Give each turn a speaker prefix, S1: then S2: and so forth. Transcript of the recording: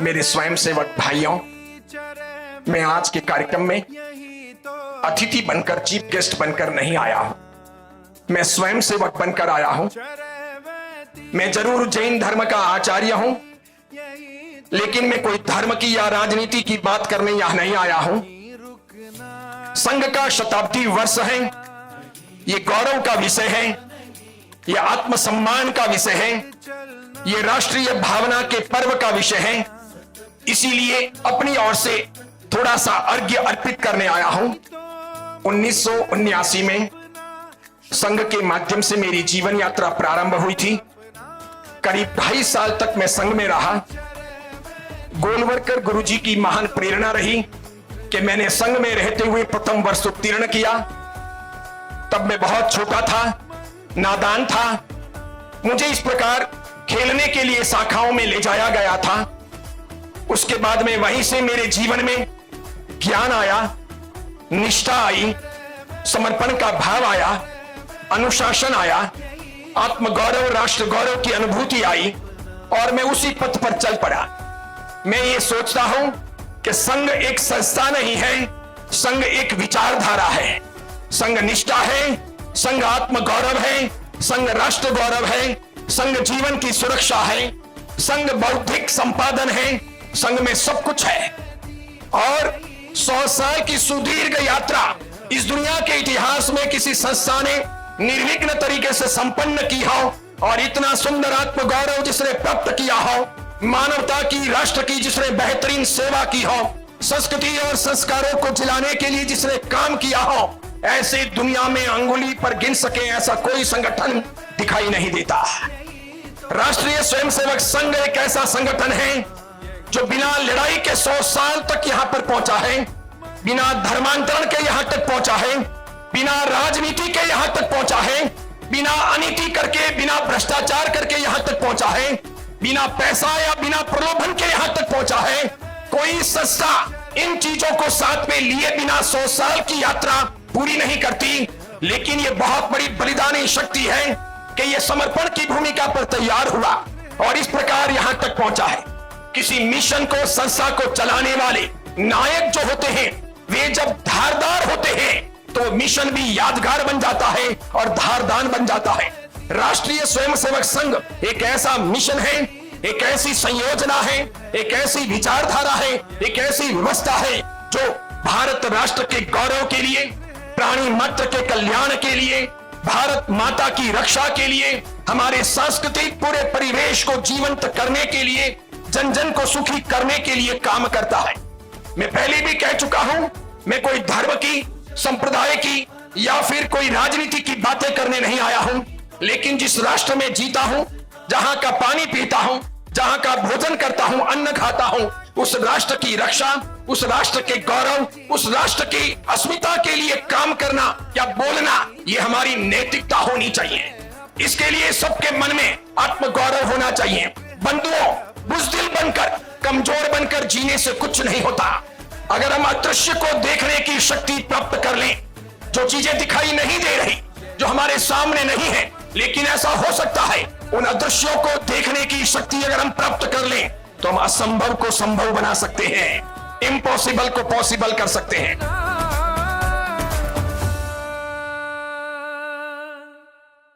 S1: मेरे स्वयंसेवक भाइयों, मैं आज के कार्यक्रम में अतिथि बनकर, चीफ गेस्ट बनकर नहीं आया हूं। मैं स्वयंसेवक बनकर आया हूं। मैं जरूर जैन धर्म का आचार्य हूं, लेकिन मैं कोई धर्म की या राजनीति की बात करने यहां नहीं आया हूं। संघ का शताब्दी वर्ष है, ये गौरव का विषय है, ये आत्मसम्मान का विषय है, ये राष्ट्रीय भावना के पर्व का विषय है। इसीलिए अपनी ओर से थोड़ा सा अर्घ्य अर्पित करने आया हूं। 1979 में संघ के माध्यम से मेरी जीवन यात्रा प्रारंभ हुई थी। करीब 2.5 साल तक मैं संघ में रहा। गोलवरकर गुरुजी की महान प्रेरणा रही कि मैंने संघ में रहते हुए प्रथम वर्ष उत्तीर्ण किया। तब मैं बहुत छोटा था, नादान था। मुझे इस प्रकार खेलने के लिए शाखाओं में ले जाया गया था। उसके बाद में वहीं से मेरे जीवन में ज्ञान आया, निष्ठा आई, समर्पण का भाव आया, अनुशासन आया, आत्मगौरव, राष्ट्र गौरव की अनुभूति आई और मैं उसी पथ पर चल पड़ा। मैं ये सोचता हूं कि संघ एक संस्था नहीं है, संघ एक विचारधारा है। संघ निष्ठा है, संघ आत्मगौरव है, संघ राष्ट्र गौरव है, संघ जीवन की सुरक्षा है, संघ बौद्धिक संपादन है, संघ में सब कुछ है। और 100 साल की सुदीर्घ यात्रा इस दुनिया के इतिहास में किसी संस्था ने निर्विघ्न तरीके से संपन्न की हो और इतना सुंदर आत्मगौरव जिसने प्राप्त किया हो, मानवता की, राष्ट्र की जिसने बेहतरीन सेवा की हो, संस्कृति और संस्कारों को जिलाने के लिए जिसने काम किया हो, ऐसे दुनिया में अंगुली पर गिन सके ऐसा कोई संगठन दिखाई नहीं देता। राष्ट्रीय स्वयंसेवक संघ एक ऐसा संगठन है जो बिना लड़ाई के 100 साल तक यहां पर पहुंचा है, बिना धर्मांतरण के यहां तक पहुंचा है, बिना राजनीति के यहां तक पहुंचा है, बिना अनीति करके, बिना भ्रष्टाचार करके यहां तक पहुंचा है, बिना पैसा या बिना प्रलोभन के यहां तक पहुंचा है। कोई संस्था इन चीजों को साथ में लिए बिना 100 साल की यात्रा पूरी नहीं करती। लेकिन यह बहुत बड़ी बलिदानी शक्ति है कि यह समर्पण की भूमिका पर तैयार हुआ और इस प्रकार यहां तक पहुंचा है। किसी मिशन को, संस्था को चलाने वाले नायक जो होते हैं, वे जब धारदार होते हैं तो मिशन भी यादगार बन जाता है और धारदार बन जाता है। राष्ट्रीय स्वयंसेवक संघ एक ऐसा मिशन है, एक ऐसी संयोजना है, एक ऐसी विचारधारा है, एक ऐसी व्यवस्था है जो भारत राष्ट्र के गौरव के लिए, प्राणी मात्र के कल्याण के लिए, भारत माता की रक्षा के लिए, हमारे सांस्कृतिक पूरे परिवेश को जीवंत करने के लिए, जन जन को सुखी करने के लिए काम करता है। मैं पहले भी कह चुका हूं, मैं कोई धर्म की, संप्रदाय की या फिर कोई राजनीति की बातें करने नहीं आया हूं। लेकिन जिस राष्ट्र में जीता हूं, जहां का पानी पीता हूं, जहां का भोजन करता हूं, अन्न खाता हूं, उस राष्ट्र की रक्षा, उस राष्ट्र के गौरव, उस राष्ट्र की अस्मिता के लिए काम करना या बोलना, ये हमारी नैतिकता होनी चाहिए। इसके लिए सबके मन में आत्मगौरव होना चाहिए। बंधुओं, बुज़दिल बनकर, कमजोर बनकर जीने से कुछ नहीं होता। अगर हम अदृश्य को देखने की शक्ति प्राप्त कर लें, जो चीजें दिखाई नहीं दे रही, जो हमारे सामने नहीं है, लेकिन ऐसा हो सकता है, उन अदृश्यों को देखने की शक्ति अगर हम प्राप्त कर लें तो हम असंभव को संभव बना सकते हैं, इम्पॉसिबल को पॉसिबल कर सकते हैं।